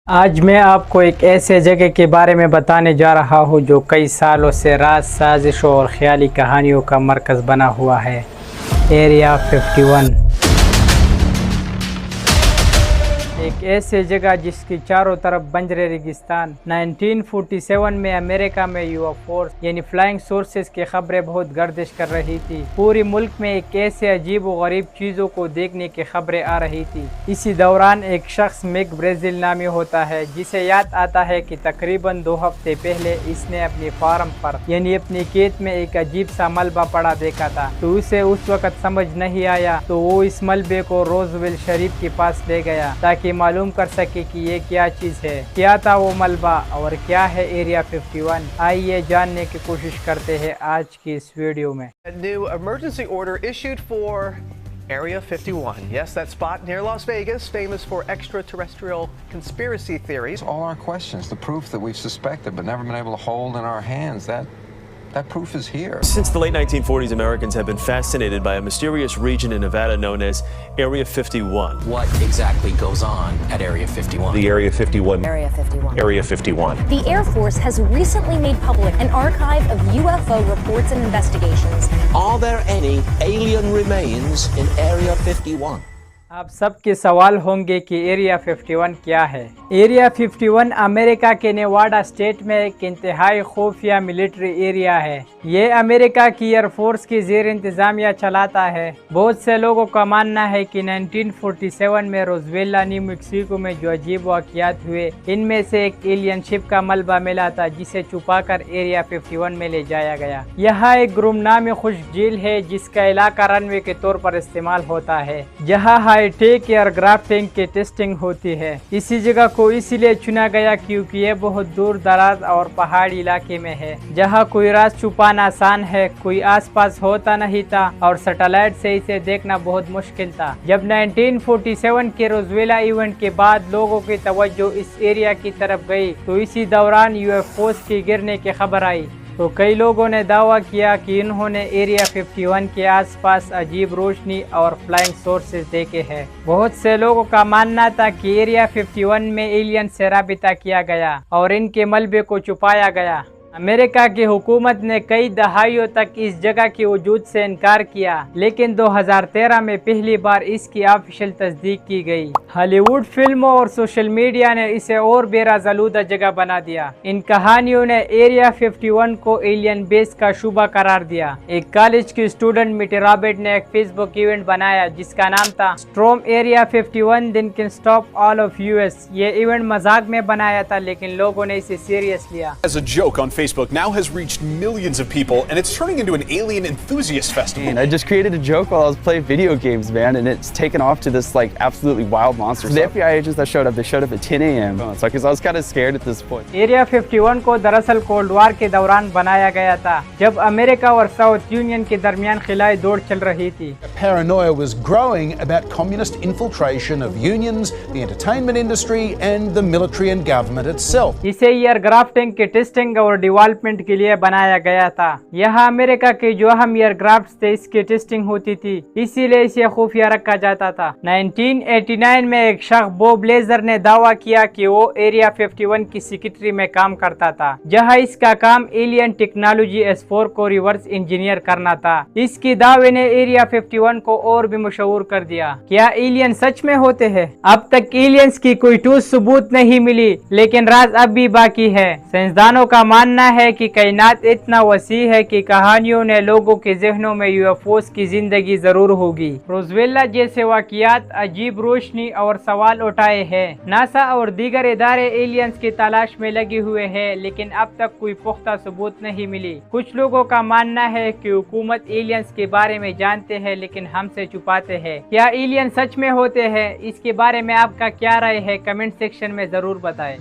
आज मैं आपको एक ऐसे जगह के बारे में बताने जा रहा हूँ जो कई सालों से राज साजिशों और ख्याली कहानियों का मरकज़ बना हुआ है। एरिया 51 एक ऐसी जगह जिसकी चारों तरफ बंजरे रेगिस्तान। 1947 में अमेरिका में यूएफओ यानी फ्लाइंग सोर्सेस की खबरें बहुत गर्दिश कर रही थी। पूरी मुल्क में एक ऐसे अजीब व गरीब चीज़ों को देखने की खबरें आ रही थी। इसी दौरान एक शख्स मिक ब्राज़ील नामी होता है, जिसे याद आता है कि तकरीबन 2 हफ्ते पहले इसने अपनी फार्म पर यानी अपनी खेत में एक अजीब सा मलबा पड़ा देखा था। तो उसे उस वक्त समझ नहीं आया, तो वो इस मलबे को रोजवेल शरीफ के पास ले गया ताकि मालूम कर सके कि ये क्या चीज़ है, क्या था वो मलबा और क्या है एरिया 51। आइए जानने की कोशिश करते हैं आज की इस वीडियो में। A new emergency order issued for Area 51. Yes, that spot near Las Vegas, famous for extraterrestrial conspiracy theories. All our questions, the proof that we've suspected but never been able to hold in our hands, that proof is here. Since the late 1940s, Americans have been fascinated by a mysterious region in Nevada known as Area 51. What exactly goes on at Area 51? The Area 51. Area 51. Area 51. The Air Force has recently made public an archive of UFO reports and investigations. Are there any alien remains in Area 51? आप सबके सवाल होंगे कि area 51 क्या है। Area 51 America के Nevada state में एक इंतहाई खुफिया मिलिट्री एरिया है। ये अमेरिका की एयरफोर्स की ज़ेर इंतज़ामिया चलाता है। बहुत से लोगों का मानना है कि 1947 में रोजवेला न्यू मैक्सिको में जो अजीब वाक़यात हुए, इनमें से एक एलियन शिप का मलबा मिला था जिसे छुपाकर एरिया 51 में ले जाया गया। यहाँ एक गुमनामी खुश्क झील है जिसका इलाका रनवे के तौर पर इस्तेमाल होता है, जहाँ हाईटेक एयरक्राफ्टिंग की टेस्टिंग होती है। इसी जगह को इसीलिए चुना गया क्योंकि ये बहुत दूर दराज और पहाड़ी इलाके में है, जहाँ कोई राज छुपाना आसान है, कोई आसपास होता नहीं था और सैटेलाइट से इसे देखना बहुत मुश्किल था। जब 1947 के रोजवेला इवेंट के बाद लोगों की तवज्जो इस एरिया की तरफ गई, तो इसी दौरान यूएफओस की गिरने की खबर आई। तो कई लोगों ने दावा किया कि इन्होंने एरिया 51 के आसपास अजीब रोशनी और फ्लाइंग सोर्सेज देखे हैं। बहुत से लोगों का मानना था कि एरिया 51 में एलियन से राबिता किया गया और इनके मलबे को छुपाया गया। अमेरिका की हुकूमत ने कई दहाइयों तक इस जगह के वजूद से इनकार किया, लेकिन 2013 में पहली बार इसकी ऑफिशियल तस्दीक की गई। हॉलीवुड फिल्मों और सोशल मीडिया ने इसे और बेराज़ालूदा जगह बना दिया। इन कहानियों ने एरिया 51 को एलियन बेस का शुबा करार दिया। एक कॉलेज की स्टूडेंट मिटी रॉबर्ट ने एक फेसबुक इवेंट बनाया जिसका नाम था स्ट्रॉम एरिया 51 दिन can stop all of US. ये इवेंट मजाक में बनाया था, लेकिन लोगों ने इसे सीरियस लिया। As a joke on Facebook now has reached millions of people, and it's turning into an alien enthusiast festival. And I just created a joke while I was playing video games, man, and it's taken off to this like absolutely wild monster. The FBI agents that showed up, they showed up at 10 a.m. So because I was kind of scared at this point. Area 51 को दरअसल cold war के दौरान बनाया गया था, जब America और south union के दरमियान खिलाई दौड़ चल रही थी। Paranoia was growing about communist infiltration of unions, the entertainment industry, and the military and government itself. इसे एयरक्राफ्टिंग की टेस्टिंग और डेवलपमेंट के लिए बनाया गया था। यहाँ अमेरिका के जो अहम एयरक्राफ्ट थे इसकी टेस्टिंग होती थी, इसीलिए इसे खुफिया रखा जाता था। 1989 में एक शख्स बॉब लेजर ने दावा किया कि वो एरिया 51 की सेक्रेटरी में काम करता था, जहाँ इसका काम एलियन टेक्नोलॉजी S4 को रिवर्स इंजीनियर करना था। इसकी दावे ने एरिया 51 को और भी मशहूर कर दिया। क्या एलियन सच में होते हैं? अब तक एलियंस की कोई ठोस सबूत नहीं मिली, लेकिन राज अब भी बाकी है। साइंसदानों का मानना है कि कायनात इतना वसी है कि कहानियों ने लोगों के जहनों में यूएफओस की जिंदगी जरूर होगी। रोजवेला जैसे वाकयात अजीब रोशनी और सवाल उठाए हैं। नासा और दीगर इदारे एलियंस की तलाश में लगे हुए हैं, लेकिन अब तक कोई पुख्ता सबूत नहीं मिली। कुछ लोगों का मानना है कि हुकूमत एलियंस के बारे में जानते हैं, लेकिन हमसे छुपाते हैं। क्या एलियन सच में होते हैं? इसके बारे में आपका क्या राय है? कमेंट सेक्शन में जरूर बताएं।